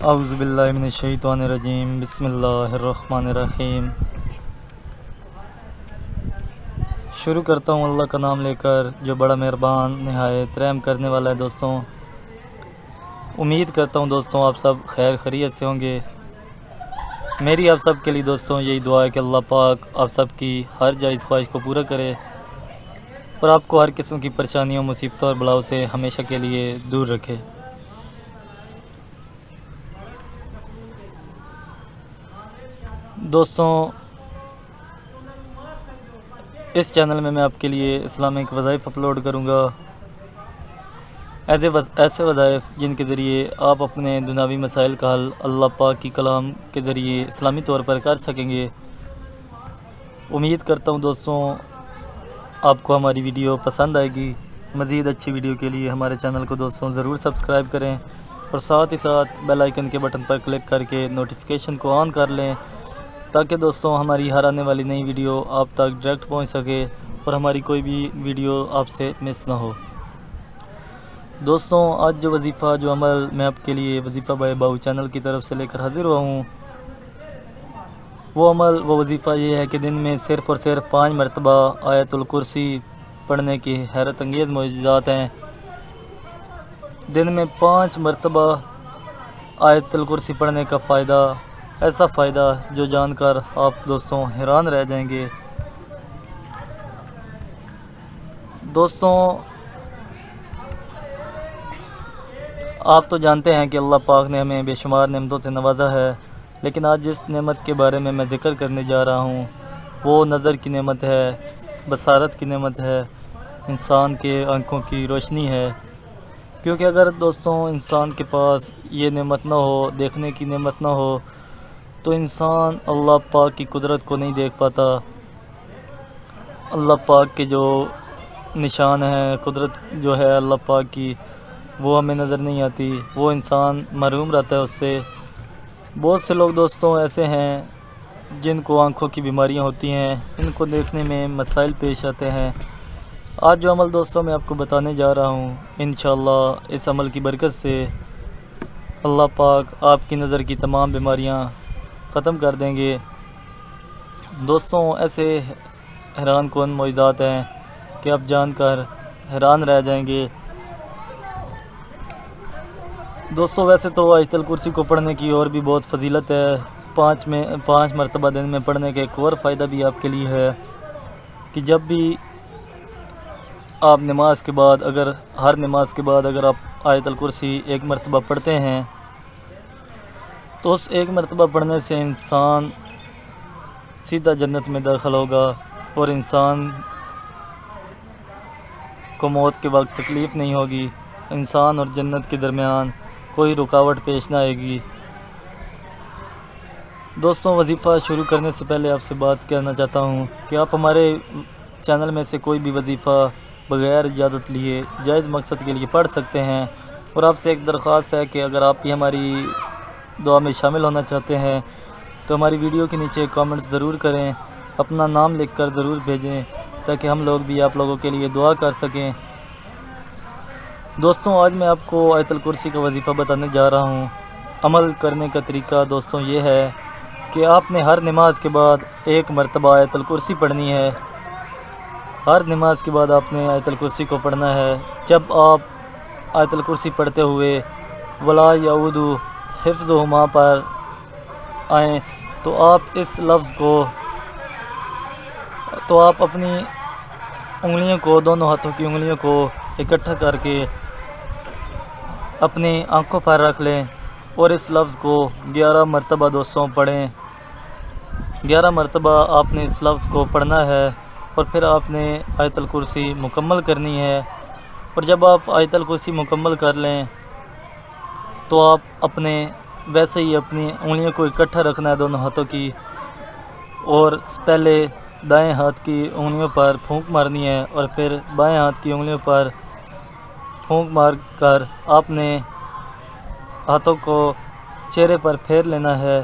اعوذ باللہ من الشیطان الرجیم، بسم اللہ الرحمن الرحیم۔ شروع کرتا ہوں اللہ کا نام لے کر جو بڑا مہربان نہایت رحم کرنے والا ہے۔ دوستوں، امید کرتا ہوں دوستوں آپ سب خیر خیریت سے ہوں گے۔ میری آپ سب کے لیے دوستوں یہی دعا ہے کہ اللہ پاک آپ سب کی ہر جائز خواہش کو پورا کرے اور آپ کو ہر قسم کی پریشانیوں، مصیبتوں اور بلاؤں سے ہمیشہ کے لیے دور رکھے۔ دوستوں، اس چینل میں آپ کے لیے اسلامک وظائف اپلوڈ کروں گا، ایسے وظائف جن کے ذریعے آپ اپنے دنیاوی مسائل کا حل اللہ پاک کی کلام کے ذریعے اسلامی طور پر کر سکیں گے۔ امید کرتا ہوں دوستوں آپ کو ہماری ویڈیو پسند آئے گی۔ مزید اچھی ویڈیو کے لیے ہمارے چینل کو دوستوں ضرور سبسکرائب کریں اور ساتھ ہی ساتھ بیل آئیکن کے بٹن پر کلک کر کے نوٹیفیکیشن کو آن کر لیں تاکہ دوستوں ہماری ہر آنے والی نئی ویڈیو آپ تک ڈائریکٹ پہنچ سکے اور ہماری کوئی بھی ویڈیو آپ سے مس نہ ہو۔ دوستوں، آج جو وظیفہ، جو عمل میں آپ کے لیے وظیفہ بائے باؤ چینل کی طرف سے لے کر حاضر ہوا ہوں، وہ عمل، وہ وظیفہ یہ ہے کہ دن میں صرف اور صرف 5 مرتبہ آیت الکرسی پڑھنے کی حیرت انگیز معجزات ہیں۔ دن میں 5 مرتبہ آیت الکرسی پڑھنے کا فائدہ، ایسا فائدہ جو جان کر آپ دوستوں حیران رہ جائیں گے۔ دوستوں، آپ تو جانتے ہیں کہ اللہ پاک نے ہمیں بے شمار نعمتوں سے نوازا ہے، لیکن آج جس نعمت کے بارے میں ذکر کرنے جا رہا ہوں وہ نظر کی نعمت ہے، بصارت کی نعمت ہے، انسان کے آنکھوں کی روشنی ہے۔ کیونکہ اگر دوستوں انسان کے پاس یہ نعمت نہ ہو، دیکھنے کی نعمت نہ ہو، تو انسان اللہ پاک کی قدرت کو نہیں دیکھ پاتا۔ اللہ پاک کے جو نشان ہیں، قدرت جو ہے اللہ پاک کی، وہ ہمیں نظر نہیں آتی، وہ انسان محروم رہتا ہے اس سے۔ بہت سے لوگ دوستوں ایسے ہیں جن کو آنکھوں کی بیماریاں ہوتی ہیں، ان کو دیکھنے میں مسائل پیش آتے ہیں۔ آج جو عمل دوستوں میں آپ کو بتانے جا رہا ہوں، انشاءاللہ اس عمل کی برکت سے اللہ پاک آپ کی نظر کی تمام بیماریاں ختم کر دیں گے۔ دوستوں، ایسے حیران کن معجزات ہیں کہ آپ جان کر حیران رہ جائیں گے۔ دوستوں، ویسے تو آیت الکرسی کو پڑھنے کی اور بھی بہت فضیلت ہے۔ 5 مرتبہ دن میں پڑھنے کا ایک اور فائدہ بھی آپ کے لیے ہے کہ جب بھی آپ نماز کے بعد، ہر نماز کے بعد اگر آپ آیت الکرسی 1 مرتبہ پڑھتے ہیں تو اس 1 مرتبہ پڑھنے سے انسان سیدھا جنت میں داخل ہوگا اور انسان کو موت کے وقت تکلیف نہیں ہوگی، انسان اور جنت کے درمیان کوئی رکاوٹ پیش نہ آئے گی۔ دوستوں، وظیفہ شروع کرنے سے پہلے آپ سے بات کرنا چاہتا ہوں کہ آپ ہمارے چینل میں سے کوئی بھی وظیفہ بغیر اجازت لیے جائز مقصد کے لیے پڑھ سکتے ہیں، اور آپ سے ایک درخواست ہے کہ اگر آپ بھی ہماری دعا میں شامل ہونا چاہتے ہیں تو ہماری ویڈیو کے نیچے کامنٹس ضرور کریں، اپنا نام لکھ کر ضرور بھیجیں تاکہ ہم لوگ بھی آپ لوگوں کے لیے دعا کر سکیں۔ دوستوں، آج میں آپ کو آیت الکرسی کا وظیفہ بتانے جا رہا ہوں۔ عمل کرنے کا طریقہ دوستوں یہ ہے کہ آپ نے ہر نماز کے بعد 1 مرتبہ آیت الکرسی پڑھنی ہے۔ ہر نماز کے بعد آپ نے آیت الکرسی کو پڑھنا ہے۔ جب آپ آیت الکرسی پڑھتے ہوئے وَلَا يَئُودُ حِفْظُهُمَا پر آئیں تو آپ اس لفظ کو، تو آپ اپنی انگلیوں کو، دونوں ہاتھوں کی انگلیوں کو اکٹھا کر کے اپنی آنکھوں پر رکھ لیں اور اس لفظ کو 11 مرتبہ دوستوں پڑھیں۔ 11 مرتبہ آپ نے اس لفظ کو پڑھنا ہے اور پھر آپ نے آیت الکرسی مکمل کرنی ہے۔ اور جب آپ آیت الکرسی مکمل کر لیں تو آپ ویسے ہی اپنی انگلیوں کو اکٹھا رکھنا ہے دونوں ہاتھوں کی، اور پہلے دائیں ہاتھ کی انگلیوں پر پھونک مارنی ہے اور پھر بائیں ہاتھ کی انگلیوں پر پھونک مار کر آپ نے ہاتھوں کو چہرے پر پھیر لینا ہے۔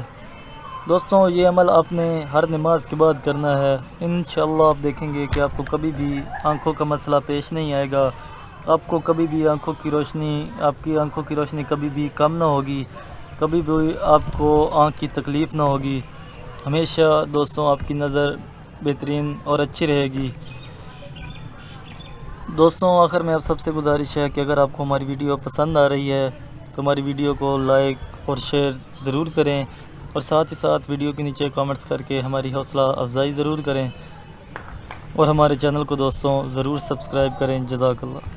دوستوں، یہ عمل آپ نے ہر نماز کے بعد کرنا ہے۔ انشاءاللہ آپ دیکھیں گے کہ آپ کو کبھی بھی آنکھوں کا مسئلہ پیش نہیں آئے گا، آپ کو کبھی بھی آپ کی آنکھوں کی روشنی کبھی بھی کم نہ ہوگی، کبھی بھی آپ کو آنکھ کی تکلیف نہ ہوگی، ہمیشہ دوستوں آپ کی نظر بہترین اور اچھی رہے گی۔ دوستوں آخر میں آپ سب سے گزارش ہے کہ اگر آپ کو ہماری ویڈیو پسند آ رہی ہے تو ہماری ویڈیو کو لائک اور شیئر ضرور کریں، اور ساتھ ہی ساتھ ویڈیو کے نیچے کامنٹس کر کے ہماری حوصلہ افزائی ضرور کریں، اور ہمارے چینل کو دوستوں ضرور سبسکرائب کریں۔ جزاک اللہ۔